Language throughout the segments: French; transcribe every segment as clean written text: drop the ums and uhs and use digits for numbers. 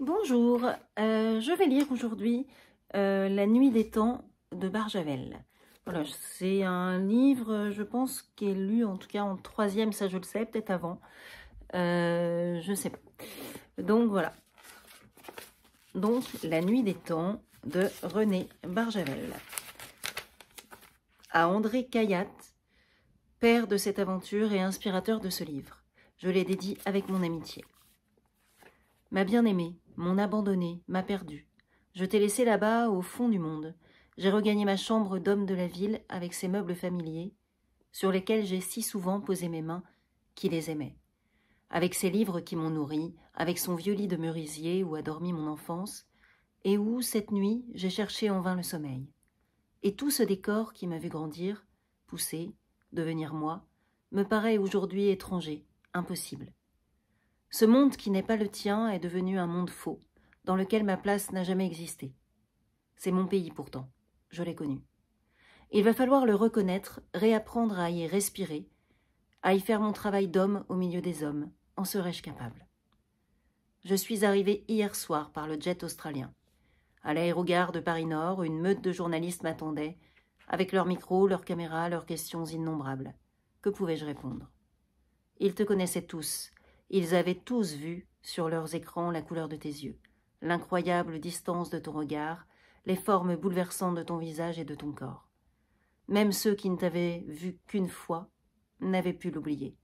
Bonjour, je vais lire aujourd'hui La Nuit des Temps de Barjavel. Voilà, c'est un livre, je pense, qui est lu en tout cas en troisième, ça je le sais, peut-être avant. Je sais pas. Donc voilà. Donc La Nuit des Temps de René Barjavel. À André Cayatte, père de cette aventure et inspirateur de ce livre. Je l'ai dédié avec mon amitié. Ma bien-aimée, mon abandonnée, m'a perdue. Je t'ai laissé là-bas, au fond du monde. J'ai regagné ma chambre d'homme de la ville avec ses meubles familiers, sur lesquels j'ai si souvent posé mes mains, qui les aimaient. Avec ses livres qui m'ont nourri, avec son vieux lit de merisier où a dormi mon enfance, et où, cette nuit, j'ai cherché en vain le sommeil. Et tout ce décor qui m'a vu grandir, pousser, devenir moi, me paraît aujourd'hui étranger, impossible. Ce monde qui n'est pas le tien est devenu un monde faux, dans lequel ma place n'a jamais existé. C'est mon pays pourtant, je l'ai connu. Il va falloir le reconnaître, réapprendre à y respirer, à y faire mon travail d'homme au milieu des hommes. En serais-je capable? Je suis arrivée hier soir par le jet australien. À l'aérogare de Paris-Nord, une meute de journalistes m'attendait, avec leurs micros, leurs caméras, leurs questions innombrables. Que pouvais-je répondre? Ils te connaissaient tous. Ils avaient tous vu, sur leurs écrans, la couleur de tes yeux, l'incroyable distance de ton regard, les formes bouleversantes de ton visage et de ton corps. Même ceux qui ne t'avaient vu qu'une fois n'avaient pu l'oublier.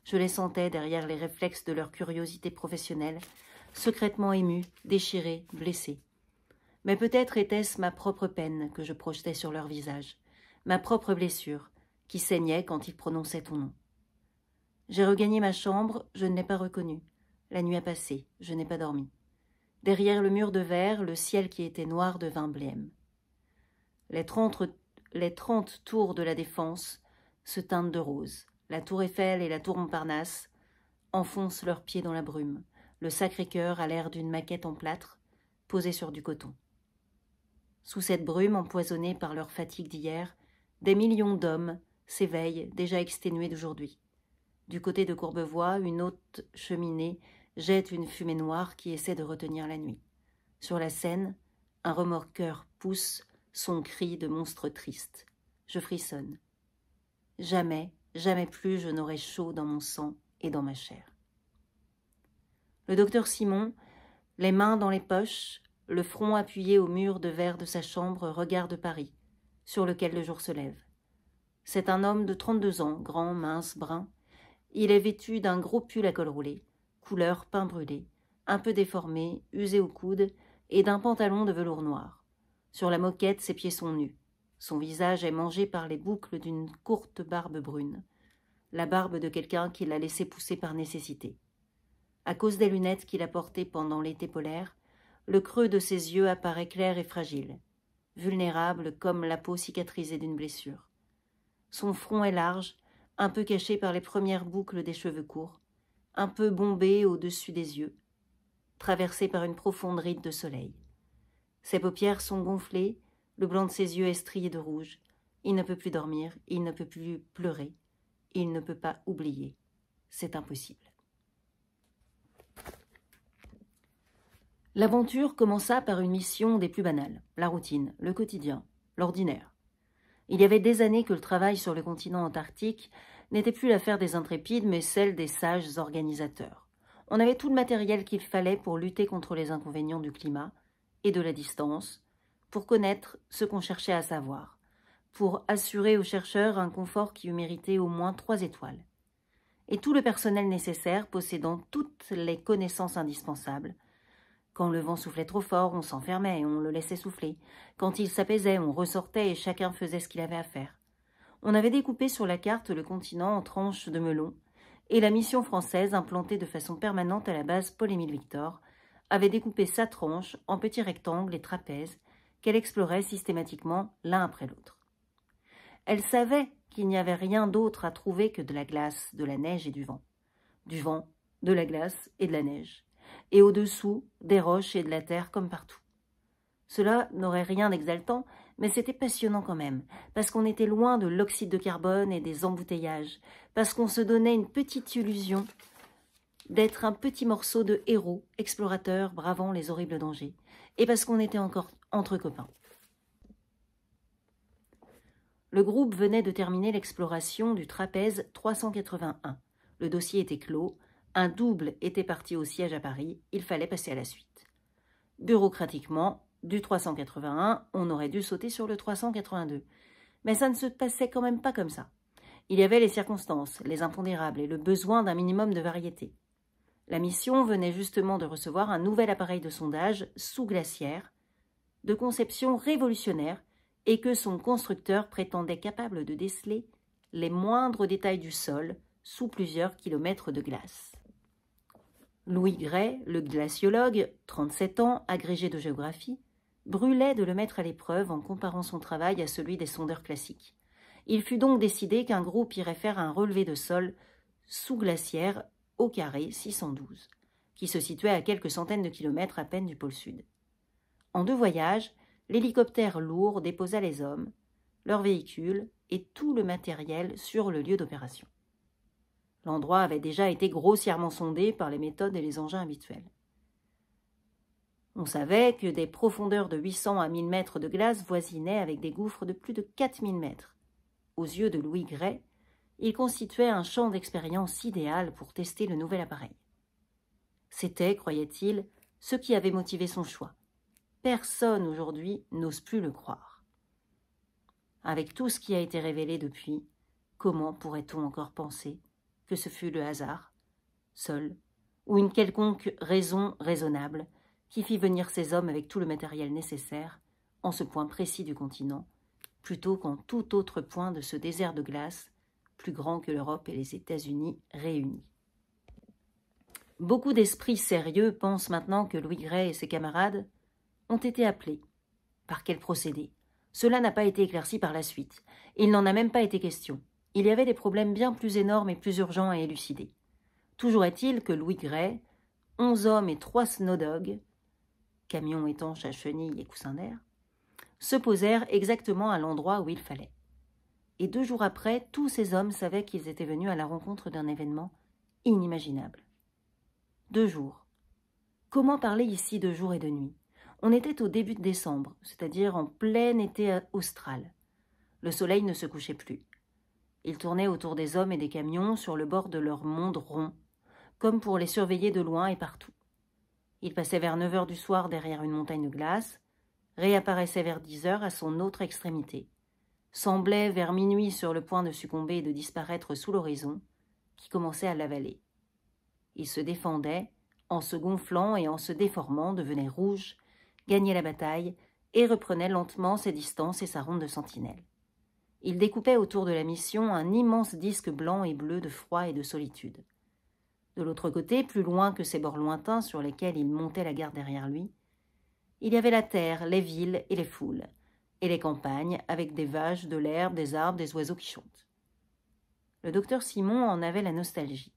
Je les sentais derrière les réflexes de leur curiosité professionnelle, secrètement émus, déchirés, blessés. Mais peut-être était-ce ma propre peine que je projetais sur leur visage, ma propre blessure, qui saignait quand ils prononçaient ton nom. J'ai regagné ma chambre, je ne l'ai pas reconnue. La nuit a passé, je n'ai pas dormi. Derrière le mur de verre, le ciel qui était noir devint blême. Les 30 tours de la Défense se teintent de rose. La tour Eiffel et la tour Montparnasse enfoncent leurs pieds dans la brume. Le Sacré-Cœur a l'air d'une maquette en plâtre, posée sur du coton. Sous cette brume empoisonnée par leur fatigue d'hier, des millions d'hommes s'éveillent, déjà exténués d'aujourd'hui. Du côté de Courbevoie, une haute cheminée jette une fumée noire qui essaie de retenir la nuit. Sur la Seine, un remorqueur pousse son cri de monstre triste. Je frissonne. Jamais, jamais plus je n'aurai chaud dans mon sang et dans ma chair. Le docteur Simon, les mains dans les poches, le front appuyé au mur de verre de sa chambre, regarde Paris, sur lequel le jour se lève. C'est un homme de 32 ans, grand, mince, brun. Il est vêtu d'un gros pull à col roulé, couleur pain brûlé, un peu déformé, usé au coude, et d'un pantalon de velours noir. Sur la moquette, ses pieds sont nus. Son visage est mangé par les boucles d'une courte barbe brune, la barbe de quelqu'un qui l'a laissé pousser par nécessité. À cause des lunettes qu'il a portées pendant l'été polaire, le creux de ses yeux apparaît clair et fragile, vulnérable comme la peau cicatrisée d'une blessure. Son front est large, un peu caché par les premières boucles des cheveux courts, un peu bombé au-dessus des yeux, traversé par une profonde ride de soleil. Ses paupières sont gonflées, le blanc de ses yeux est strié de rouge. Il ne peut plus dormir, il ne peut plus pleurer, il ne peut pas oublier. C'est impossible. L'aventure commença par une mission des plus banales, la routine, le quotidien, l'ordinaire. Il y avait des années que le travail sur le continent antarctique n'était plus l'affaire des intrépides, mais celle des sages organisateurs. On avait tout le matériel qu'il fallait pour lutter contre les inconvénients du climat et de la distance, pour connaître ce qu'on cherchait à savoir, pour assurer aux chercheurs un confort qui eût mérité au moins 3 étoiles. Et tout le personnel nécessaire possédant toutes les connaissances indispensables. Quand le vent soufflait trop fort, on s'enfermait et on le laissait souffler. Quand il s'apaisait, on ressortait et chacun faisait ce qu'il avait à faire. On avait découpé sur la carte le continent en tranches de melon, et la mission française, implantée de façon permanente à la base Paul-Émile Victor, avait découpé sa tranche en petits rectangles et trapèzes qu'elle explorait systématiquement l'un après l'autre. Elle savait qu'il n'y avait rien d'autre à trouver que de la glace, de la neige et du vent. Du vent, de la glace et de la neige. Et au-dessous, des roches et de la terre comme partout. Cela n'aurait rien d'exaltant, mais c'était passionnant quand même, parce qu'on était loin de l'oxyde de carbone et des embouteillages, parce qu'on se donnait une petite illusion d'être un petit morceau de héros, explorateur, bravant les horribles dangers, et parce qu'on était encore entre copains. Le groupe venait de terminer l'exploration du trapèze 381. Le dossier était clos, un double était parti au siège à Paris, il fallait passer à la suite. Bureaucratiquement, du 381, on aurait dû sauter sur le 382. Mais ça ne se passait quand même pas comme ça. Il y avait les circonstances, les impondérables et le besoin d'un minimum de variété. La mission venait justement de recevoir un nouvel appareil de sondage sous-glaciaire, de conception révolutionnaire, et que son constructeur prétendait capable de déceler les moindres détails du sol sous plusieurs kilomètres de glace. Louis Gray, le glaciologue, 37 ans, agrégé de géographie, brûlait de le mettre à l'épreuve en comparant son travail à celui des sondeurs classiques. Il fut donc décidé qu'un groupe irait faire un relevé de sol sous-glaciaire au carré 612, qui se situait à quelques centaines de kilomètres à peine du pôle sud. En 2 voyages, l'hélicoptère lourd déposa les hommes, leurs véhicules et tout le matériel sur le lieu d'opération. L'endroit avait déjà été grossièrement sondé par les méthodes et les engins habituels. On savait que des profondeurs de 800 à 1000 mètres de glace voisinaient avec des gouffres de plus de 4000 mètres. Aux yeux de Louis Gray, il constituait un champ d'expérience idéal pour tester le nouvel appareil. C'était, croyait-il, ce qui avait motivé son choix. Personne aujourd'hui n'ose plus le croire. Avec tout ce qui a été révélé depuis, comment pourrait-on encore penser que ce fut le hasard, seul, ou une quelconque raison raisonnable qui fit venir ces hommes avec tout le matériel nécessaire en ce point précis du continent, plutôt qu'en tout autre point de ce désert de glace, plus grand que l'Europe et les États-Unis réunis. Beaucoup d'esprits sérieux pensent maintenant que Louis Gray et ses camarades ont été appelés. Par quel procédé? Cela n'a pas été éclairci par la suite. Il n'en a même pas été question. Il y avait des problèmes bien plus énormes et plus urgents à élucider. Toujours est-il que Louis Gray, 11 hommes et 3 snow-dogs, camions étanches à chenilles et coussins d'air, se posèrent exactement à l'endroit où il fallait. Et 2 jours après, tous ces hommes savaient qu'ils étaient venus à la rencontre d'un événement inimaginable. 2 jours. Comment parler ici de jour et de nuit? On était au début de décembre, c'est-à-dire en plein été austral. Le soleil ne se couchait plus. Il tournait autour des hommes et des camions sur le bord de leur monde rond, comme pour les surveiller de loin et partout. Il passait vers 9 heures du soir derrière une montagne de glace, réapparaissait vers 10 heures à son autre extrémité, semblait vers minuit sur le point de succomber et de disparaître sous l'horizon, qui commençait à l'avaler. Il se défendait, en se gonflant et en se déformant, devenait rouge, gagnait la bataille et reprenait lentement ses distances et sa ronde de sentinelle. Il découpait autour de la mission un immense disque blanc et bleu de froid et de solitude. De l'autre côté, plus loin que ces bords lointains sur lesquels il montait la garde derrière lui, il y avait la terre, les villes et les foules, et les campagnes avec des vaches, de l'herbe, des arbres, des oiseaux qui chantent. Le docteur Simon en avait la nostalgie.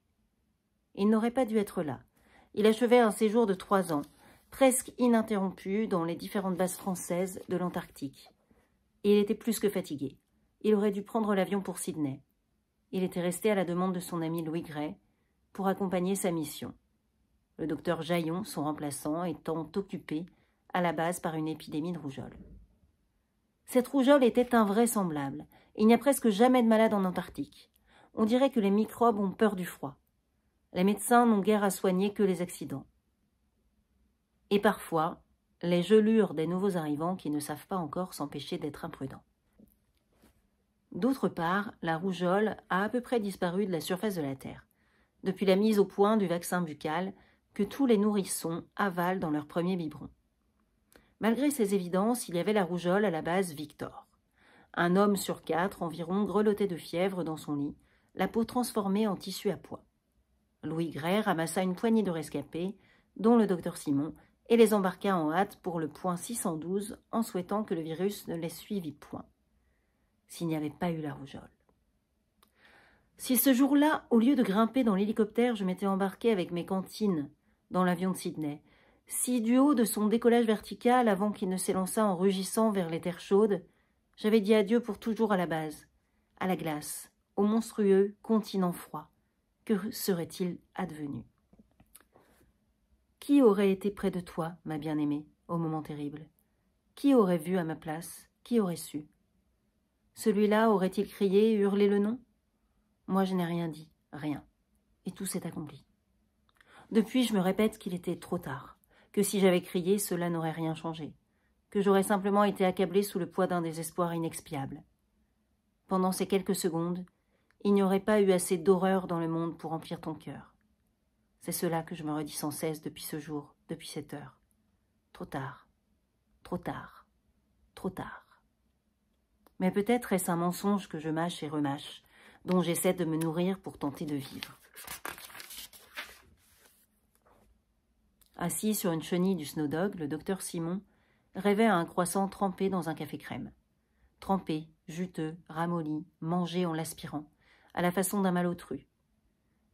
Il n'aurait pas dû être là. Il achevait un séjour de 3 ans, presque ininterrompu dans les différentes bases françaises de l'Antarctique. Et il était plus que fatigué. Il aurait dû prendre l'avion pour Sydney. Il était resté à la demande de son ami Louis Gray pour accompagner sa mission. Le docteur Jaillon, son remplaçant, étant occupé à la base par une épidémie de rougeole. Cette rougeole était invraisemblable. Il n'y a presque jamais de malade en Antarctique. On dirait que les microbes ont peur du froid. Les médecins n'ont guère à soigner que les accidents. Et parfois, les gelures des nouveaux arrivants qui ne savent pas encore s'empêcher d'être imprudents. D'autre part, la rougeole a à peu près disparu de la surface de la Terre, depuis la mise au point du vaccin buccal que tous les nourrissons avalent dans leur premier biberon. Malgré ces évidences, il y avait la rougeole à la base Victor. Un homme sur 4 environ grelottait de fièvre dans son lit, la peau transformée en tissu à pois. Louis Gray ramassa une poignée de rescapés, dont le docteur Simon, et les embarqua en hâte pour le point 612 en souhaitant que le virus ne les suivît point. S'il n'y avait pas eu la rougeole. Si ce jour-là, au lieu de grimper dans l'hélicoptère, je m'étais embarqué avec mes cantines dans l'avion de Sydney, si du haut de son décollage vertical, avant qu'il ne s'élançât en rugissant vers les terres chaudes, j'avais dit adieu pour toujours à la base, à la glace, au monstrueux continent froid, que serait-il advenu? Qui aurait été près de toi, ma bien-aimée, au moment terrible? Qui aurait vu à ma place? Qui aurait su? Celui-là aurait-il crié, hurlé le nom? Moi, je n'ai rien dit, rien. Et tout s'est accompli. Depuis, je me répète qu'il était trop tard, que si j'avais crié, cela n'aurait rien changé, que j'aurais simplement été accablée sous le poids d'un désespoir inexpiable. Pendant ces quelques secondes, il n'y aurait pas eu assez d'horreur dans le monde pour remplir ton cœur. C'est cela que je me redis sans cesse depuis ce jour, depuis cette heure. Trop tard, trop tard, trop tard. Mais peut-être est-ce un mensonge que je mâche et remâche, dont j'essaie de me nourrir pour tenter de vivre. Assis sur une chenille du Snowdog, le docteur Simon rêvait à un croissant trempé dans un café crème. Trempé, juteux, ramolli, mangé en l'aspirant, à la façon d'un malotru.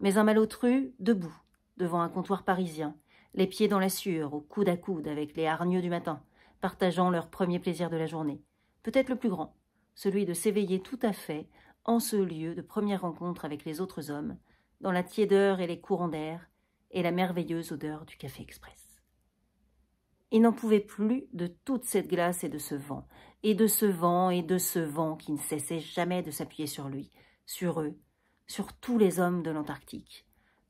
Mais un malotru debout, devant un comptoir parisien, les pieds dans la sueur, au coude à coude avec les hargneux du matin, partageant leur premier plaisir de la journée, peut-être le plus grand, celui de s'éveiller tout à fait en ce lieu de première rencontre avec les autres hommes, dans la tiédeur et les courants d'air et la merveilleuse odeur du café express. Il n'en pouvait plus de toute cette glace et de ce vent, et de ce vent et de ce vent qui ne cessait jamais de s'appuyer sur lui, sur eux, sur tous les hommes de l'Antarctique,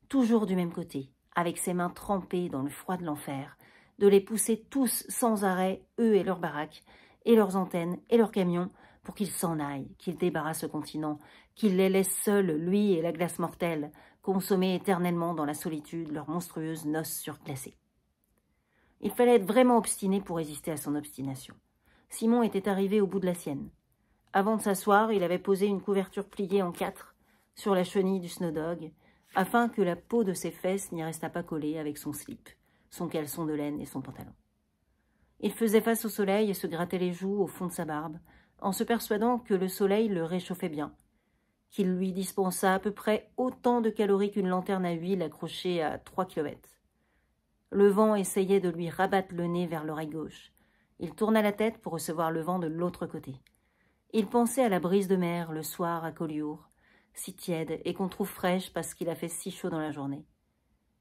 toujours du même côté, avec ses mains trempées dans le froid de l'enfer, de les pousser tous sans arrêt, eux et leurs baraques, et leurs antennes, et leurs camions, pour qu'ils s'en aillent, qu'ils débarrassent ce continent, qu'ils les laissent seuls, lui et la glace mortelle, consommer éternellement dans la solitude leurs monstrueuses noces surglacées. Il fallait être vraiment obstiné pour résister à son obstination. Simon était arrivé au bout de la sienne. Avant de s'asseoir, il avait posé une couverture pliée en 4 sur la chenille du Snowdog, afin que la peau de ses fesses n'y restât pas collée avec son slip, son caleçon de laine et son pantalon. Il faisait face au soleil et se grattait les joues au fond de sa barbe, en se persuadant que le soleil le réchauffait bien, qu'il lui dispensa à peu près autant de calories qu'une lanterne à huile accrochée à 3 kilomètres. Le vent essayait de lui rabattre le nez vers l'oreille gauche. Il tourna la tête pour recevoir le vent de l'autre côté. Il pensait à la brise de mer le soir à Collioure, si tiède et qu'on trouve fraîche parce qu'il a fait si chaud dans la journée.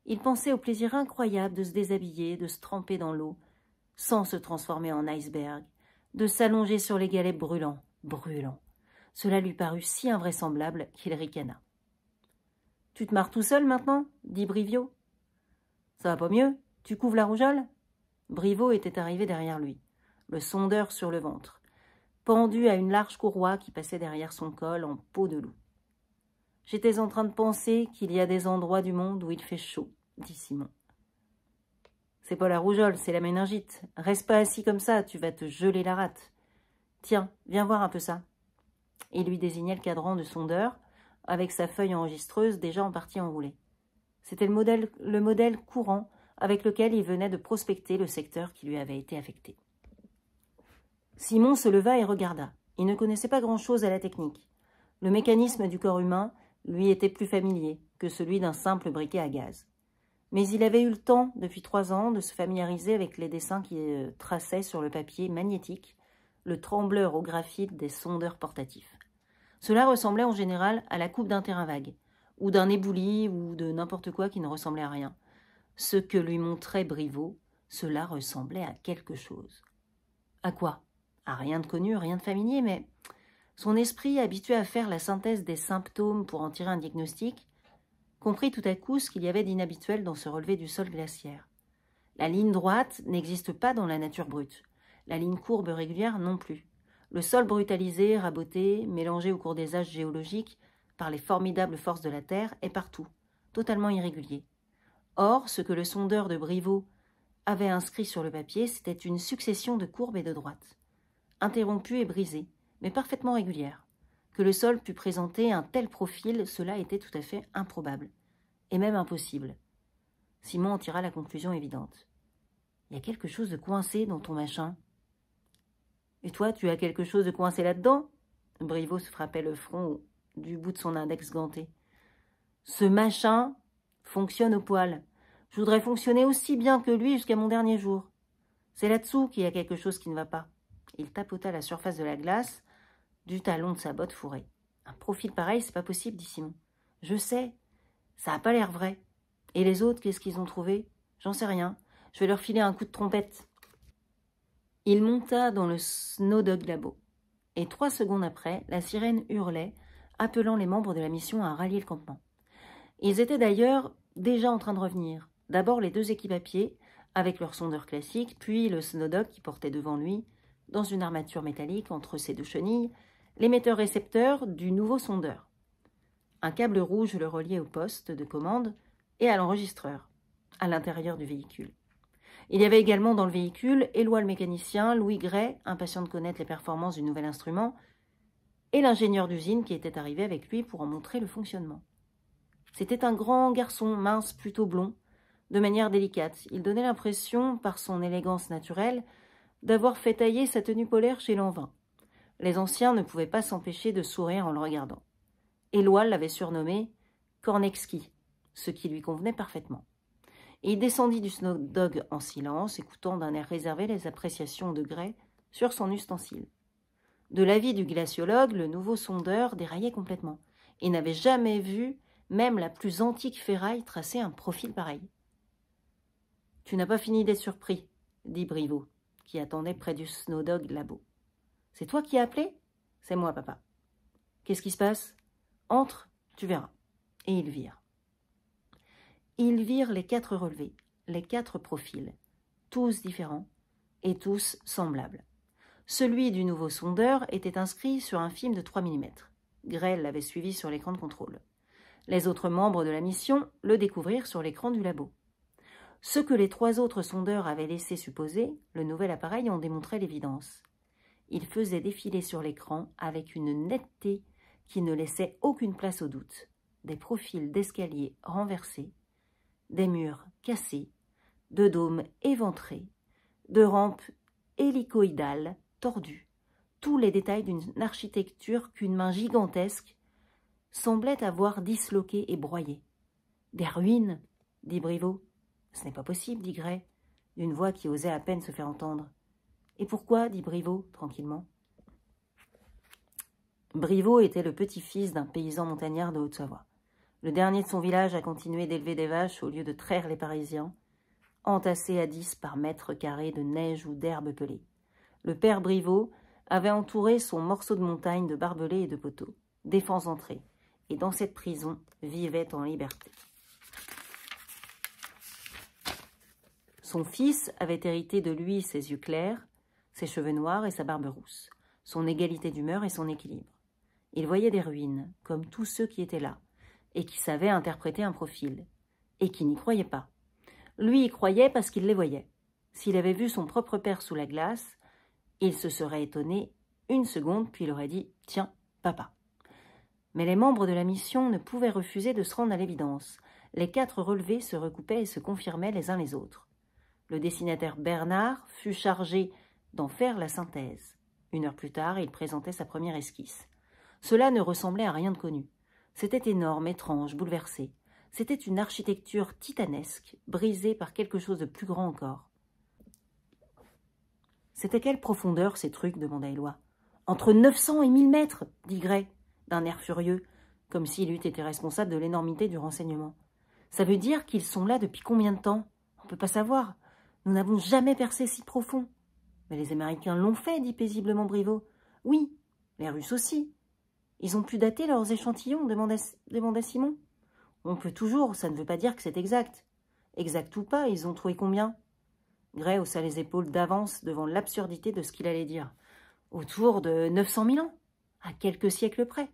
Il pensait au plaisir incroyable de se déshabiller, de se tremper dans l'eau, sans se transformer en iceberg, de s'allonger sur les galets brûlants, brûlants. Cela lui parut si invraisemblable qu'il ricana. « Tu te marres tout seul maintenant » dit Brivio. « Ça va pas mieux? Tu couves la rougeole ?» Briveau était arrivé derrière lui, le sondeur sur le ventre, pendu à une large courroie qui passait derrière son col en peau de loup. « J'étais en train de penser qu'il y a des endroits du monde où il fait chaud, » dit Simon. « C'est pas la rougeole, c'est la méningite. Reste pas assis comme ça, tu vas te geler la rate. Tiens, viens voir un peu ça. » Il lui désignait le cadran de sondeur, avec sa feuille enregistreuse déjà en partie enroulée. C'était le modèle courant avec lequel il venait de prospecter le secteur qui lui avait été affecté. Simon se leva et regarda. Il ne connaissait pas grand-chose à la technique. Le mécanisme du corps humain lui était plus familier que celui d'un simple briquet à gaz. Mais il avait eu le temps, depuis 3 ans, de se familiariser avec les dessins qui traçaient sur le papier magnétique le trembleur au graphite des sondeurs portatifs. Cela ressemblait en général à la coupe d'un terrain vague, ou d'un éboulis, ou de n'importe quoi qui ne ressemblait à rien. Ce que lui montrait Briveau, cela ressemblait à quelque chose. À quoi? À rien de connu, rien de familier, mais son esprit, habitué à faire la synthèse des symptômes pour en tirer un diagnostic, comprit tout à coup ce qu'il y avait d'inhabituel dans ce relevé du sol glaciaire. La ligne droite n'existe pas dans la nature brute. La ligne courbe régulière non plus. Le sol brutalisé, raboté, mélangé au cours des âges géologiques par les formidables forces de la Terre est partout, totalement irrégulier. Or, ce que le sondeur de Briveau avait inscrit sur le papier, c'était une succession de courbes et de droites, interrompues et brisées, mais parfaitement régulières. Que le sol pût présenter un tel profil, cela était tout à fait improbable, et même impossible. Simon en tira la conclusion évidente. « Il y a quelque chose de coincé dans ton machin. »« Et toi, tu as quelque chose de coincé là-dedans ?» Briveau se frappait le front du bout de son index ganté. « Ce machin fonctionne au poil. Je voudrais fonctionner aussi bien que lui jusqu'à mon dernier jour. C'est là-dessous qu'il y a quelque chose qui ne va pas. » Il tapota la surface de la glace du talon de sa botte fourrée. « Un profil pareil, c'est pas possible, dit Simon. Je sais, ça n'a pas l'air vrai. Et les autres, qu'est-ce qu'ils ont trouvé? J'en sais rien. Je vais leur filer un coup de trompette. Il monta dans le Snowdog Labo. Et 3 secondes après, la sirène hurlait, appelant les membres de la mission à rallier le campement. Ils étaient d'ailleurs déjà en train de revenir. D'abord les 2 équipes à pied, avec leur sondeur classique, puis le Snowdog qui portait devant lui, dans une armature métallique entre ses 2 chenilles, l'émetteur-récepteur du nouveau sondeur. Un câble rouge le reliait au poste de commande et à l'enregistreur, à l'intérieur du véhicule. Il y avait également dans le véhicule Éloi le mécanicien, Louis Gray, impatient de connaître les performances du nouvel instrument, et l'ingénieur d'usine qui était arrivé avec lui pour en montrer le fonctionnement. C'était un grand garçon, mince, plutôt blond, de manière délicate. Il donnait l'impression, par son élégance naturelle, d'avoir fait tailler sa tenue polaire chez Lanvin. Les anciens ne pouvaient pas s'empêcher de sourire en le regardant. Éloi l'avait surnommé Kornecki, ce qui lui convenait parfaitement. Et il descendit du Snowdog en silence, écoutant d'un air réservé les appréciations de Gray sur son ustensile. De l'avis du glaciologue, le nouveau sondeur déraillait complètement et n'avait jamais vu même la plus antique ferraille tracer un profil pareil. « Tu n'as pas fini d'être surpris, » dit Briveau, qui attendait près du Snowdog Labo. « C'est toi qui as appelé ? » ?»« C'est moi, papa. »« Qu'est-ce qui se passe ? » ?»« Entre, tu verras. » Et ils virent. Ils virent les 4 relevés, les 4 profils, tous différents et tous semblables. Celui du nouveau sondeur était inscrit sur un film de 3 mm. Gray l'avait suivi sur l'écran de contrôle. Les autres membres de la mission le découvrirent sur l'écran du labo. Ce que les 3 autres sondeurs avaient laissé supposer, le nouvel appareil en démontrait l'évidence. Il faisait défiler sur l'écran avec une netteté qui ne laissait aucune place au doute. Des profils d'escaliers renversés, des murs cassés, de dômes éventrés, de rampes hélicoïdales tordues, tous les détails d'une architecture qu'une main gigantesque semblait avoir disloquée et broyée. « Des ruines » dit Briveau. « Ce n'est pas possible, dit Gray, d'une voix qui osait à peine se faire entendre. « Et pourquoi » dit Briveau, tranquillement. Briveau était le petit-fils d'un paysan montagnard de Haute-Savoie. Le dernier de son village a continué d'élever des vaches au lieu de traire les Parisiens, entassés à 10 par mètre carré de neige ou d'herbe pelée. Le père Briveau avait entouré son morceau de montagne de barbelés et de poteaux, défense entrée, et dans cette prison vivait en liberté. Son fils avait hérité de lui ses yeux clairs, ses cheveux noirs et sa barbe rousse, son égalité d'humeur et son équilibre. Il voyait des ruines, comme tous ceux qui étaient là, et qui savaient interpréter un profil, et qui n'y croyaient pas. Lui y croyait parce qu'il les voyait. S'il avait vu son propre père sous la glace, il se serait étonné 1 seconde, puis il aurait dit « Tiens, papa ». Mais les membres de la mission ne pouvaient refuser de se rendre à l'évidence. Les 4 relevés se recoupaient et se confirmaient les uns les autres. Le dessinateur Bernard fut chargé d'en faire la synthèse. 1 heure plus tard, il présentait sa première esquisse. Cela ne ressemblait à rien de connu. C'était énorme, étrange, bouleversé. C'était une architecture titanesque, brisée par quelque chose de plus grand encore. « C'était quelle profondeur, ces trucs ?» demanda Éloi. « Entre 900 et 1000 mètres, dit Gray, d'un air furieux, comme s'il eût été responsable de l'énormité du renseignement. « Ça veut dire qu'ils sont là depuis combien de temps? On ne peut pas savoir. Nous n'avons jamais percé si profond. »« Mais les Américains l'ont fait, dit paisiblement Briveau. »« Oui, les Russes aussi. »« Ils ont pu dater leurs échantillons, demanda Simon. »« On peut toujours, ça ne veut pas dire que c'est exact. »« Exact ou pas, ils ont trouvé combien ?» Gray haussa les épaules d'avance devant l'absurdité de ce qu'il allait dire. « Autour de 900 000 ans, à quelques siècles près. »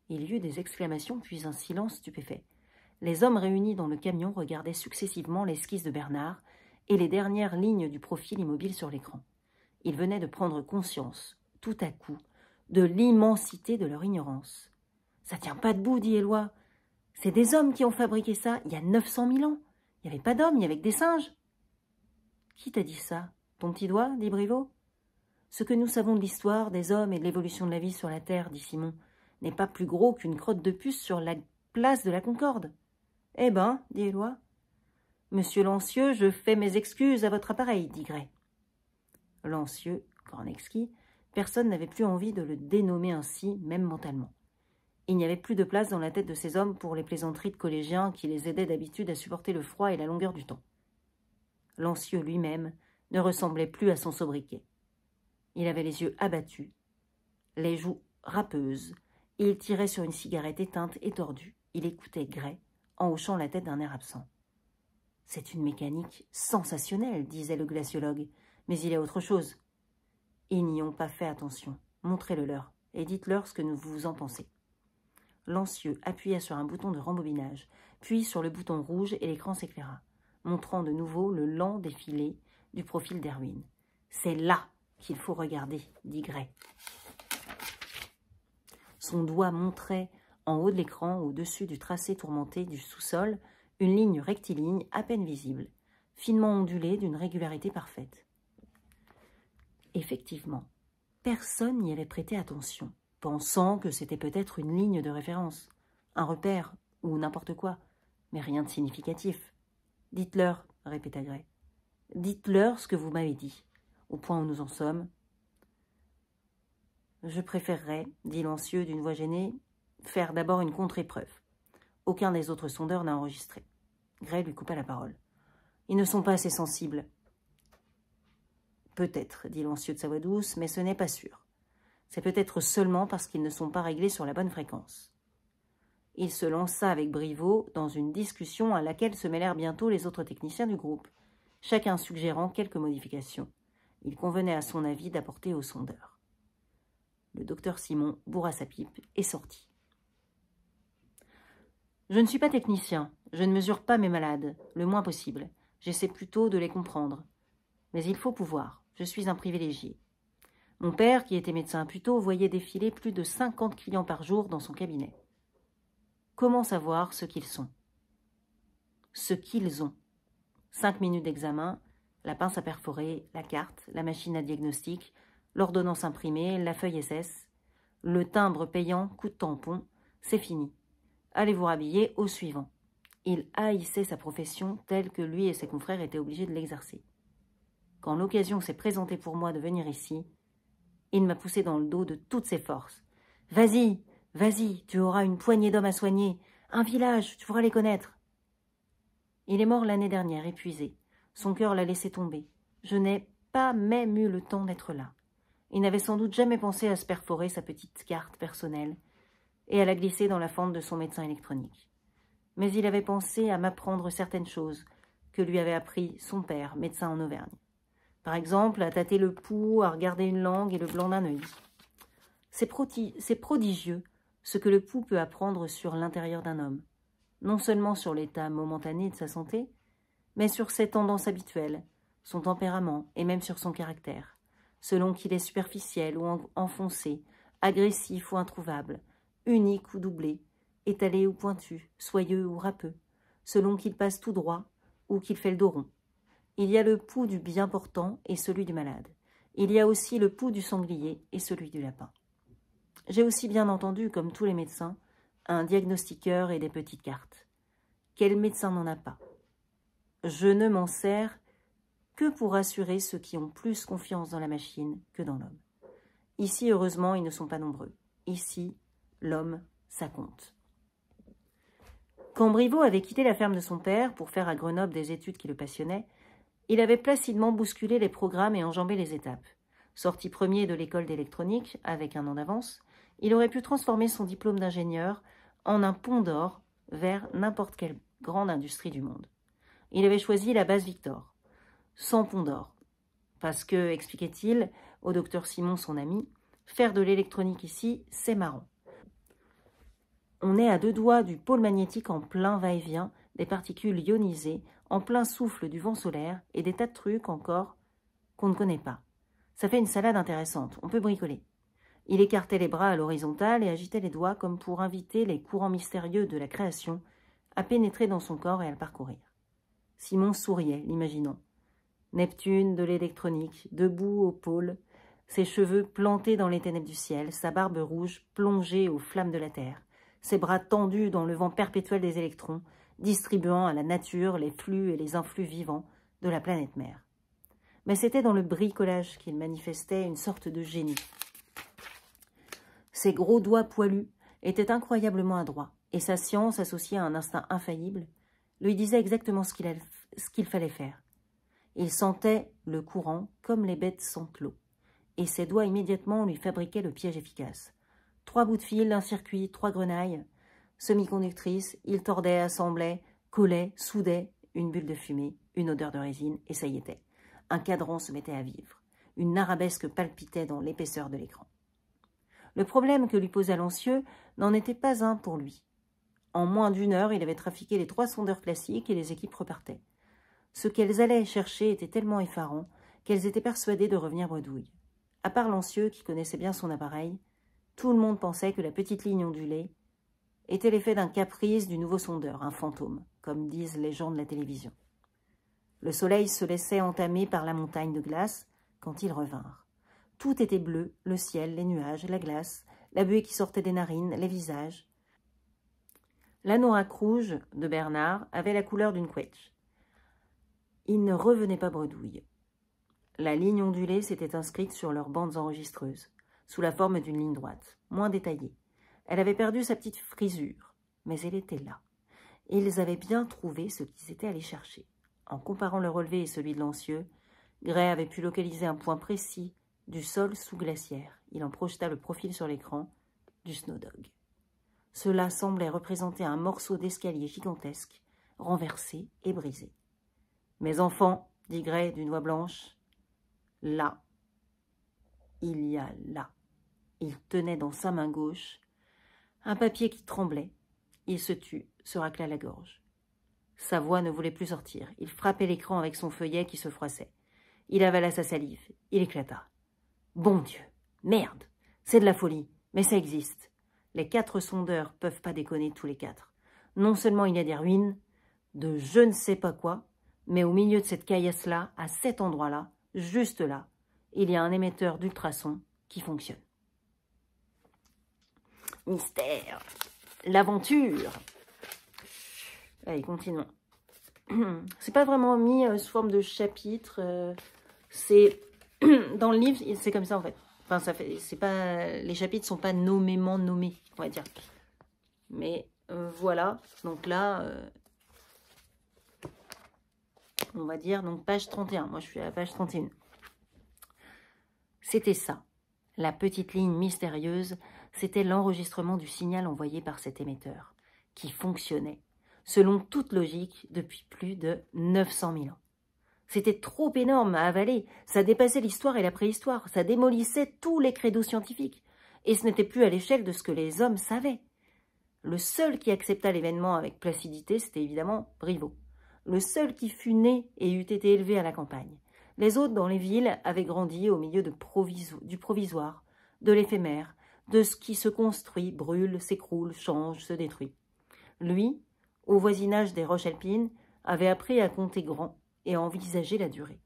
Il y eut des exclamations, puis un silence stupéfait. Les hommes réunis dans le camion regardaient successivement l'esquisse de Bernard et les dernières lignes du profil immobile sur l'écran. Ils venaient de prendre conscience, tout à coup, de l'immensité de leur ignorance. « Ça tient pas debout, dit Éloi. C'est des hommes qui ont fabriqué ça il y a 900 000 ans. Il n'y avait pas d'hommes, il y avait que des singes. »« Qui t'a dit ça? Ton petit doigt ?» dit Briveau. « Ce que nous savons de l'histoire des hommes et de l'évolution de la vie sur la Terre, dit Simon, n'est pas plus gros qu'une crotte de puce sur la place de la Concorde. »« Eh ben, dit Éloi. »« Monsieur Lancieux, je fais mes excuses à votre appareil, dit Gray. » Lancieux, Kornecki, personne n'avait plus envie de le dénommer ainsi, même mentalement. Il n'y avait plus de place dans la tête de ces hommes pour les plaisanteries de collégiens qui les aidaient d'habitude à supporter le froid et la longueur du temps. Lancieux lui-même ne ressemblait plus à son sobriquet. Il avait les yeux abattus, les joues râpeuses, et il tirait sur une cigarette éteinte et tordue. Il écoutait Gray, en hochant la tête d'un air absent. « C'est une mécanique sensationnelle, disait le glaciologue, mais il y a autre chose. » Ils n'y ont pas fait attention. Montrez-le leur, et dites-leur ce que vous en pensez. Lancieux appuya sur un bouton de rembobinage, puis sur le bouton rouge et l'écran s'éclaira, montrant de nouveau le lent défilé du profil d'Erwin. « C'est là qu'il faut regarder, dit Gray. » Son doigt montrait, en haut de l'écran, au-dessus du tracé tourmenté du sous-sol, une ligne rectiligne à peine visible, finement ondulée d'une régularité parfaite. Effectivement, personne n'y avait prêté attention, pensant que c'était peut-être une ligne de référence, un repère ou n'importe quoi, mais rien de significatif. « Dites-leur, » répéta Gray. « Dites-leur ce que vous m'avez dit, au point où nous en sommes. » « Je préférerais, dit Lancieux d'une voix gênée, faire d'abord une contre-épreuve. Aucun des autres sondeurs n'a enregistré. » Gray lui coupa la parole. « Ils ne sont pas assez sensibles. »« Peut-être, dit Lancieux de sa voix douce, mais ce n'est pas sûr. C'est peut-être seulement parce qu'ils ne sont pas réglés sur la bonne fréquence. » Il se lança avec Briveau dans une discussion à laquelle se mêlèrent bientôt les autres techniciens du groupe, chacun suggérant quelques modifications. Il convenait à son avis d'apporter au sondeur. Le docteur Simon bourra sa pipe et sortit. « Je ne suis pas technicien, je ne mesure pas mes malades, le moins possible. J'essaie plutôt de les comprendre. Mais il faut pouvoir, je suis un privilégié. Mon père, qui était médecin plus tôt, voyait défiler plus de 50 clients par jour dans son cabinet. Comment savoir ce qu'ils sont? Ce qu'ils ont. 5 minutes d'examen, la pince à perforer, la carte, la machine à diagnostic, l'ordonnance imprimée, la feuille SS, le timbre payant, coup de tampon, c'est fini. Allez vous rhabiller au suivant. » Il haïssait sa profession telle que lui et ses confrères étaient obligés de l'exercer. Quand l'occasion s'est présentée pour moi de venir ici, il m'a poussé dans le dos de toutes ses forces. « Vas-y, vas-y, tu auras une poignée d'hommes à soigner, un village, tu pourras les connaître. » Il est mort l'année dernière, épuisé. Son cœur l'a laissé tomber. Je n'ai pas même eu le temps d'être là. Il n'avait sans doute jamais pensé à se perforer sa petite carte personnelle et à la glisser dans la fente de son médecin électronique. Mais il avait pensé à m'apprendre certaines choses que lui avait appris son père, médecin en Auvergne. Par exemple, à tâter le pouls, à regarder une langue et le blanc d'un œil. C'est prodigieux ce que le pouls peut apprendre sur l'intérieur d'un homme, non seulement sur l'état momentané de sa santé, mais sur ses tendances habituelles, son tempérament et même sur son caractère, selon qu'il est superficiel ou enfoncé, agressif ou introuvable, unique ou doublé, étalé ou pointu, soyeux ou râpeux, selon qu'il passe tout droit ou qu'il fait le dos rond. Il y a le pouls du bien portant et celui du malade. Il y a aussi le pouls du sanglier et celui du lapin. J'ai aussi bien entendu, comme tous les médecins, un diagnostiqueur et des petites cartes. Quel médecin n'en a pas? Je ne m'en sers que pour assurer ceux qui ont plus confiance dans la machine que dans l'homme. Ici, heureusement, ils ne sont pas nombreux. Ici, l'homme, ça compte. Quand Briveau avait quitté la ferme de son père pour faire à Grenoble des études qui le passionnaient, il avait placidement bousculé les programmes et enjambé les étapes. Sorti premier de l'école d'électronique, avec un an d'avance, il aurait pu transformer son diplôme d'ingénieur en un pont d'or vers n'importe quelle grande industrie du monde. Il avait choisi la base Victor, sans pont d'or, parce que, expliquait-il au docteur Simon, son ami, faire de l'électronique ici, c'est marrant. On est à 2 doigts du pôle magnétique en plein va-et-vient, des particules ionisées, en plein souffle du vent solaire et des tas de trucs encore qu'on ne connaît pas. Ça fait une salade intéressante, on peut bricoler. Il écartait les bras à l'horizontale et agitait les doigts comme pour inviter les courants mystérieux de la création à pénétrer dans son corps et à le parcourir. Simon souriait, l'imaginant. Neptune de l'électronique, debout au pôle, ses cheveux plantés dans les ténèbres du ciel, sa barbe rouge plongée aux flammes de la terre, ses bras tendus dans le vent perpétuel des électrons, distribuant à la nature les flux et les influx vivants de la planète mère. Mais c'était dans le bricolage qu'il manifestait une sorte de génie. Ses gros doigts poilus étaient incroyablement adroits, et sa science, associée à un instinct infaillible, lui disait exactement ce qu'il fallait faire. Il sentait le courant comme les bêtes sentent l'eau. Et ses doigts immédiatement lui fabriquaient le piège efficace. 3 bouts de fil, un circuit, 3 grenailles, semi-conductrices, il tordait, assemblait, collait, soudait, une bulle de fumée, une odeur de résine, et ça y était. Un cadran se mettait à vivre. Une arabesque palpitait dans l'épaisseur de l'écran. Le problème que lui posa Lancieux n'en était pas un pour lui. En moins d'1 heure, il avait trafiqué les 3 sondeurs classiques et les équipes repartaient. Ce qu'elles allaient chercher était tellement effarant qu'elles étaient persuadées de revenir bredouille. À part Lancieux, qui connaissait bien son appareil, tout le monde pensait que la petite ligne ondulée était l'effet d'un caprice du nouveau sondeur, un fantôme, comme disent les gens de la télévision. Le soleil se laissait entamer par la montagne de glace quand ils revinrent. Tout était bleu, le ciel, les nuages, la glace, la buée qui sortait des narines, les visages. L'anorak rouge de Bernard avait la couleur d'une couette. Il ne revenait pas bredouille. La ligne ondulée s'était inscrite sur leurs bandes enregistreuses, sous la forme d'une ligne droite, moins détaillée. Elle avait perdu sa petite frisure, mais elle était là. Et ils avaient bien trouvé ce qu'ils étaient allés chercher. En comparant le relevé et celui de Lancieux, Gray avait pu localiser un point précis du sol sous glaciaire. Il en projeta le profil sur l'écran du Snowdog. Cela semblait représenter un morceau d'escalier gigantesque, renversé et brisé. « Mes enfants, dit Gray d'une voix blanche, là, il y a là. » Il tenait dans sa main gauche un papier qui tremblait. Il se tut, se racla la gorge. Sa voix ne voulait plus sortir. Il frappait l'écran avec son feuillet qui se froissait. Il avala sa salive. Il éclata. « Bon Dieu, merde, c'est de la folie, mais ça existe. Les 4 sondeurs peuvent pas déconner tous les 4. Non seulement il y a des ruines, de je ne sais pas quoi, mais au milieu de cette caillasse-là, à cet endroit-là, juste là, il y a un émetteur d'ultrasons qui fonctionne. Mystère, l'aventure. Allez, continuons. C'est pas vraiment mis sous forme de chapitre. C'est dans le livre, c'est comme ça en fait. Enfin, ça fait, c'est pas, les chapitres sont pas nommément nommés, on va dire. Mais voilà. Donc là, on va dire donc page 31. Moi, je suis à la page 31. C'était ça. La petite ligne mystérieuse, c'était l'enregistrement du signal envoyé par cet émetteur, qui fonctionnait, selon toute logique, depuis plus de 900 000 ans. C'était trop énorme à avaler, ça dépassait l'histoire et la préhistoire, ça démolissait tous les credos scientifiques, et ce n'était plus à l'échelle de ce que les hommes savaient. Le seul qui accepta l'événement avec placidité, c'était évidemment Briveau. Le seul qui fut né et eût été élevé à la campagne. Les autres, dans les villes, avaient grandi au milieu du provisoire, de l'éphémère, de ce qui se construit, brûle, s'écroule, change, se détruit. Lui, au voisinage des roches alpines, avait appris à compter grand et à envisager la durée.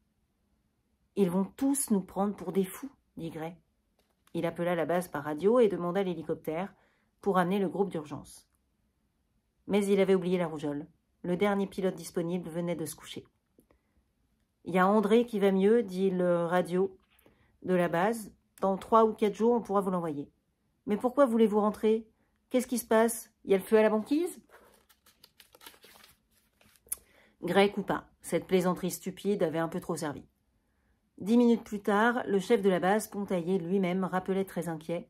« Ils vont tous nous prendre pour des fous, » dit Gray. Il appela la base par radio et demanda l'hélicoptère pour amener le groupe d'urgence. Mais il avait oublié la rougeole. Le dernier pilote disponible venait de se coucher. « Il y a André qui va mieux, dit le radio de la base. Dans 3 ou 4 jours, on pourra vous l'envoyer. Mais pourquoi voulez-vous rentrer? Qu'est-ce qui se passe? Il y a le feu à la banquise ?» Gray coupa. Cette plaisanterie stupide avait un peu trop servi. 10 minutes plus tard, le chef de la base, Pontaillé lui-même, rappelait très inquiet.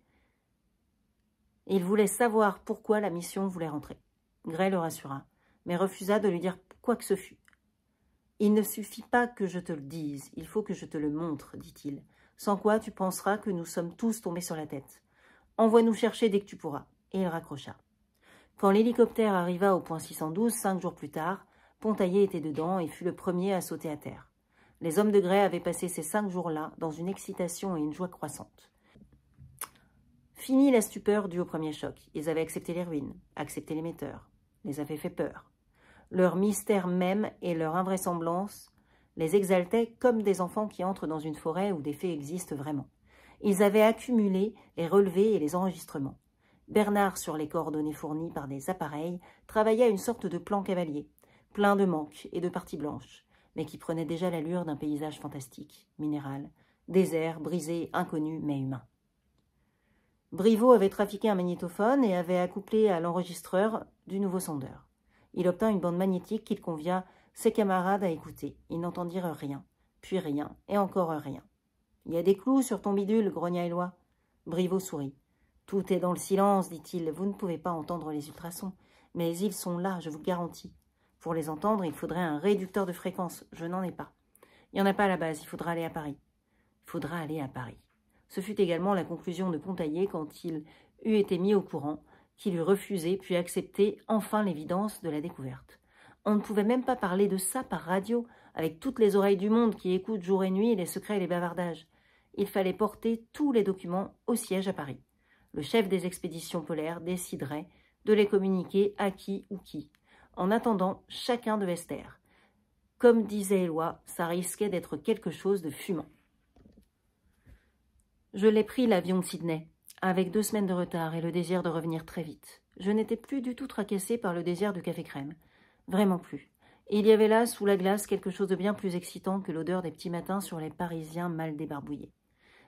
Il voulait savoir pourquoi la mission voulait rentrer. Gray le rassura, mais refusa de lui dire quoi que ce fût. « Il ne suffit pas que je te le dise, il faut que je te le montre, dit-il. Sans quoi tu penseras que nous sommes tous tombés sur la tête. Envoie-nous chercher dès que tu pourras. » Et il raccrocha. Quand l'hélicoptère arriva au point 612, 5 jours plus tard, Pontaillé était dedans et fut le premier à sauter à terre. Les hommes de Gray avaient passé ces 5 jours-là dans une excitation et une joie croissante. Fini la stupeur due au premier choc. Ils avaient accepté les ruines, accepté l'émetteur, les avaient fait peur. Leur mystère même et leur invraisemblance les exaltaient comme des enfants qui entrent dans une forêt où des faits existent vraiment. Ils avaient accumulé les relevés et les enregistrements. Bernard, sur les coordonnées fournies par des appareils, travaillait à une sorte de plan cavalier, plein de manques et de parties blanches, mais qui prenait déjà l'allure d'un paysage fantastique, minéral, désert, brisé, inconnu, mais humain. Briveau avait trafiqué un magnétophone et avait accouplé à l'enregistreur du nouveau sondeur. Il obtint une bande magnétique qu'il convia ses camarades à écouter. Ils n'entendirent rien. puis rien, et encore rien. « Il y a des clous sur ton bidule, grogna Éloi. Brivaut sourit. « Tout est dans le silence, dit-il. Vous ne pouvez pas entendre les ultrasons, mais ils sont là, je vous le garantis. Pour les entendre, il faudrait un réducteur de fréquence. Je n'en ai pas. Il n'y en a pas à la base, il faudra aller à Paris. » Il faudra aller à Paris. Ce fut également la conclusion de Pontaillet quand il eut été mis au courant, qu'il eut refusé puis accepté enfin l'évidence de la découverte. On ne pouvait même pas parler de ça par radio, avec toutes les oreilles du monde qui écoutent jour et nuit les secrets et les bavardages. Il fallait porter tous les documents au siège à Paris. Le chef des expéditions polaires déciderait de les communiquer à qui ou qui. En attendant, chacun devait se taire. Comme disait Éloi, ça risquait d'être quelque chose de fumant. Je l'ai pris, l'avion de Sydney, avec 2 semaines de retard et le désir de revenir très vite. Je n'étais plus du tout tracassée par le désir du café crème. Vraiment plus. Et il y avait là, sous la glace, quelque chose de bien plus excitant que l'odeur des petits matins sur les Parisiens mal débarbouillés.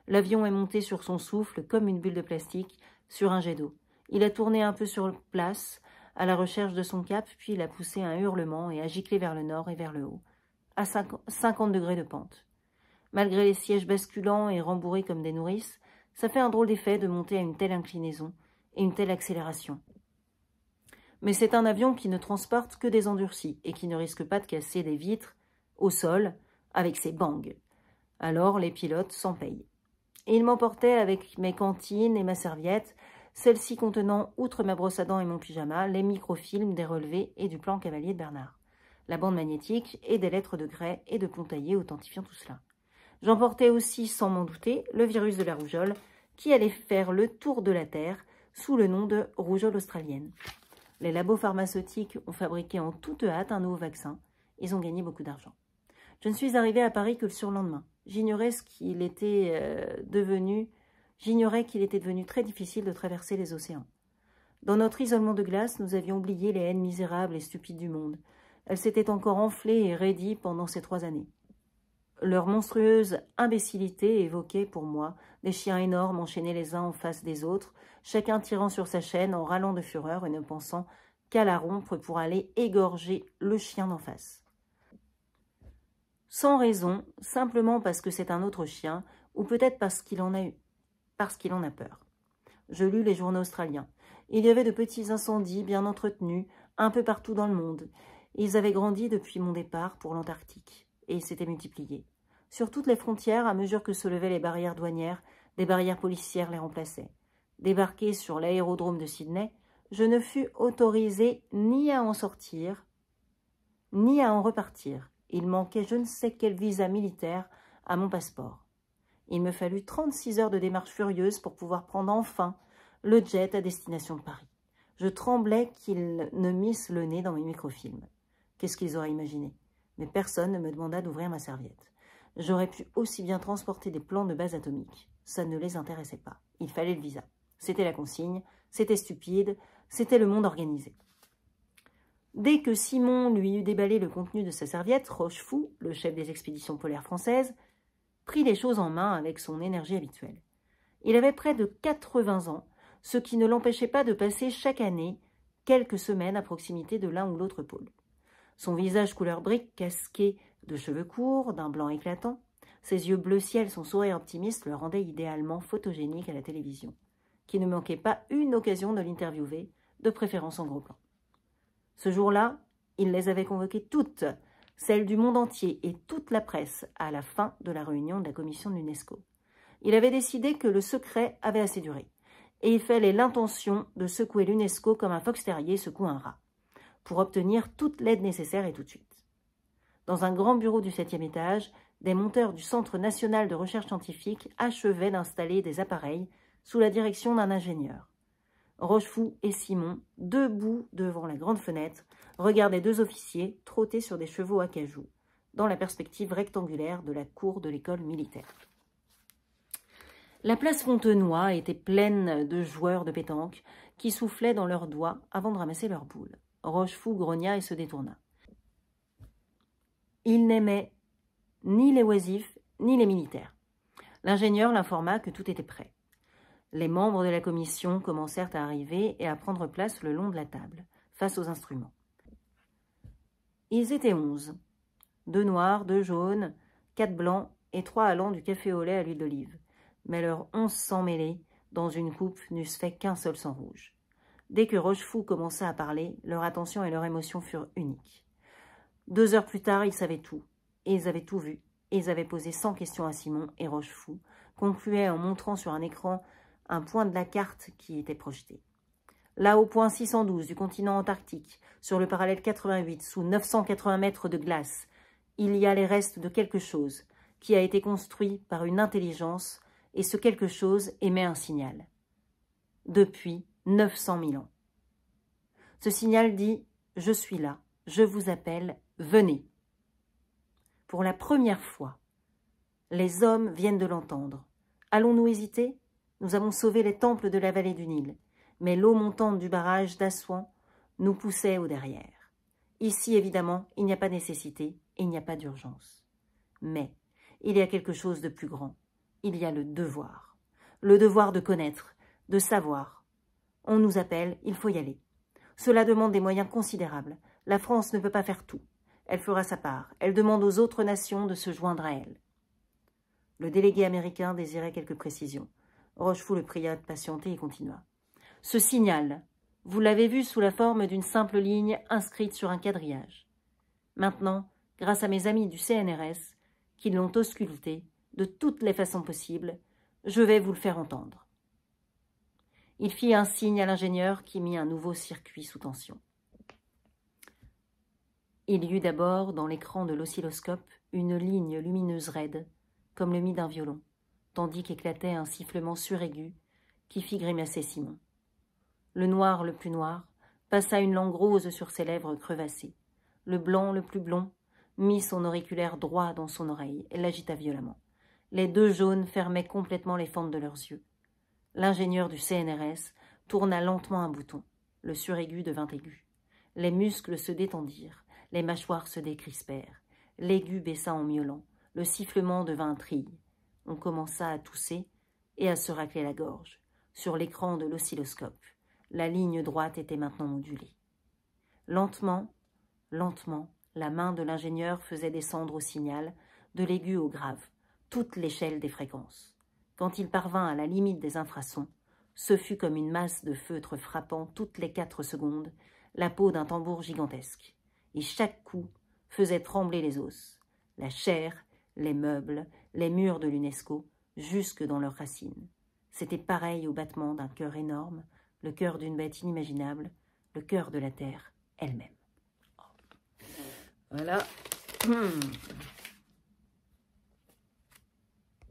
L'avion est monté sur son souffle, comme une bulle de plastique, sur un jet d'eau. Il a tourné un peu sur place, à la recherche de son cap, puis il a poussé un hurlement et a giclé vers le nord et vers le haut, à 50 degrés de pente. Malgré les sièges basculants et rembourrés comme des nourrices, ça fait un drôle d'effet de monter à une telle inclinaison et une telle accélération. Mais c'est un avion qui ne transporte que des endurcis et qui ne risque pas de casser des vitres au sol avec ses bangs. Alors les pilotes s'en payent. Et ils m'emportaient avec mes cantines et ma serviette, celle-ci contenant, outre ma brosse à dents et mon pyjama, les microfilms des relevés et du plan cavalier de Bernard, la bande magnétique et des lettres de Gray et de Pontaillet authentifiant tout cela. J'emportais aussi, sans m'en douter, le virus de la rougeole, qui allait faire le tour de la Terre sous le nom de rougeole australienne. Les labos pharmaceutiques ont fabriqué en toute hâte un nouveau vaccin. Ils ont gagné beaucoup d'argent. Je ne suis arrivée à Paris que le surlendemain. J'ignorais qu'il était devenu très difficile de traverser les océans. Dans notre isolement de glace, nous avions oublié les haines misérables et stupides du monde. Elles s'étaient encore enflées et raidies pendant ces 3 années. Leur monstrueuse imbécilité évoquait pour moi des chiens énormes enchaînés les uns en face des autres, chacun tirant sur sa chaîne en râlant de fureur et ne pensant qu'à la rompre pour aller égorger le chien d'en face. Sans raison, simplement parce que c'est un autre chien, ou peut-être parce qu'il en a peur. Je lus les journaux australiens. Il y avait de petits incendies bien entretenus, un peu partout dans le monde. Ils avaient grandi depuis mon départ pour l'Antarctique, et s'étaient multipliés. Sur toutes les frontières, à mesure que se levaient les barrières douanières, des barrières policières les remplaçaient. Débarqué sur l'aérodrome de Sydney, je ne fus autorisé ni à en sortir, ni à en repartir. Il manquait je ne sais quel visa militaire à mon passeport. Il me fallut 36 heures de démarche furieuse pour pouvoir prendre enfin le jet à destination de Paris. Je tremblais qu'ils ne missent le nez dans mes microfilms. Qu'est-ce qu'ils auraient imaginé? Mais personne ne me demanda d'ouvrir ma serviette. J'aurais pu aussi bien transporter des plans de base atomique. Ça ne les intéressait pas. Il fallait le visa. C'était la consigne, c'était stupide, c'était le monde organisé. Dès que Simon lui eut déballé le contenu de sa serviette, Rochefou, le chef des expéditions polaires françaises, prit les choses en main avec son énergie habituelle. Il avait près de 80 ans, ce qui ne l'empêchait pas de passer chaque année quelques semaines à proximité de l'un ou l'autre pôle. Son visage couleur brique, casqué de cheveux courts, d'un blanc éclatant, ses yeux bleu ciel, son sourire optimiste le rendaient idéalement photogénique à la télévision, qui ne manquait pas une occasion de l'interviewer, de préférence en gros plan. Ce jour-là, il les avait convoquées toutes, celles du monde entier et toute la presse, à la fin de la réunion de la commission de l'UNESCO. Il avait décidé que le secret avait assez duré, et il fallait l'intention de secouer l'UNESCO comme un fox terrier secoue un rat, pour obtenir toute l'aide nécessaire et tout de suite. Dans un grand bureau du 7e étage, des monteurs du Centre national de recherche scientifique achevaient d'installer des appareils sous la direction d'un ingénieur. Rochefou et Simon, debout devant la grande fenêtre, regardaient 2 officiers trotter sur des chevaux à cajou, dans la perspective rectangulaire de la cour de l'école militaire. La place Fontenoy était pleine de joueurs de pétanque qui soufflaient dans leurs doigts avant de ramasser leurs boules. Rochefou grogna et se détourna. Il n'aimait ni les oisifs ni les militaires. L'ingénieur l'informa que tout était prêt. Les membres de la commission commencèrent à arriver et à prendre place le long de la table, face aux instruments. Ils étaient 11. 2 noirs, 2 jaunes, 4 blancs et 3 allant du café au lait à l'huile d'olive. Mais leurs 11 sangs mêlés, dans une coupe, n'eussent fait qu'un seul sang rouge. Dès que Rochefou commença à parler, leur attention et leur émotion furent uniques. 2 heures plus tard, ils savaient tout, et ils avaient tout vu, et ils avaient posé 100 questions à Simon, et Rochefou concluait en montrant sur un écran un point de la carte qui était projeté. Là, au point 612 du continent antarctique, sur le parallèle 88, sous 980 mètres de glace, il y a les restes de quelque chose qui a été construit par une intelligence, et ce quelque chose émet un signal. Depuis 900 000 ans. Ce signal dit « Je suis là, je vous appelle, venez ». Pour la première fois, les hommes viennent de l'entendre. Allons-nous hésiter? Nous avons sauvé les temples de la vallée du Nil, mais l'eau montante du barrage d'Assouan nous poussait au derrière. Ici, évidemment, il n'y a pas de nécessité et il n'y a pas d'urgence. Mais il y a quelque chose de plus grand. Il y a le devoir. Le devoir de connaître, de savoir. On nous appelle, il faut y aller. Cela demande des moyens considérables. La France ne peut pas faire tout. Elle fera sa part. Elle demande aux autres nations de se joindre à elle. Le délégué américain désirait quelques précisions. Rochefou le pria de patienter et continua. Ce signal, vous l'avez vu sous la forme d'une simple ligne inscrite sur un quadrillage. Maintenant, grâce à mes amis du CNRS, qui l'ont ausculté de toutes les façons possibles, je vais vous le faire entendre. Il fit un signe à l'ingénieur qui mit un nouveau circuit sous tension. Il y eut d'abord, dans l'écran de l'oscilloscope, une ligne lumineuse raide, comme le mi d'un violon, tandis qu'éclatait un sifflement suraigu qui fit grimacer Simon. Le noir le plus noir passa une langue rose sur ses lèvres crevassées. Le blanc le plus blond mit son auriculaire droit dans son oreille et l'agita violemment. Les 2 jaunes fermaient complètement les fentes de leurs yeux. L'ingénieur du CNRS tourna lentement un bouton. Le suraigu devint aigu. Les muscles se détendirent, les mâchoires se décrispèrent. L'aigu baissa en miaulant. Le sifflement devint un trille. On commença à tousser et à se racler la gorge. Sur l'écran de l'oscilloscope, la ligne droite était maintenant modulée. Lentement, lentement, la main de l'ingénieur faisait descendre au signal, de l'aigu au grave, toute l'échelle des fréquences. Quand il parvint à la limite des infrasons, ce fut comme une masse de feutre frappant toutes les 4 secondes la peau d'un tambour gigantesque. Et chaque coup faisait trembler les os, la chair, les meubles, les murs de l'UNESCO, jusque dans leurs racines. C'était pareil au battement d'un cœur énorme, le cœur d'une bête inimaginable, le cœur de la terre elle-même. Voilà.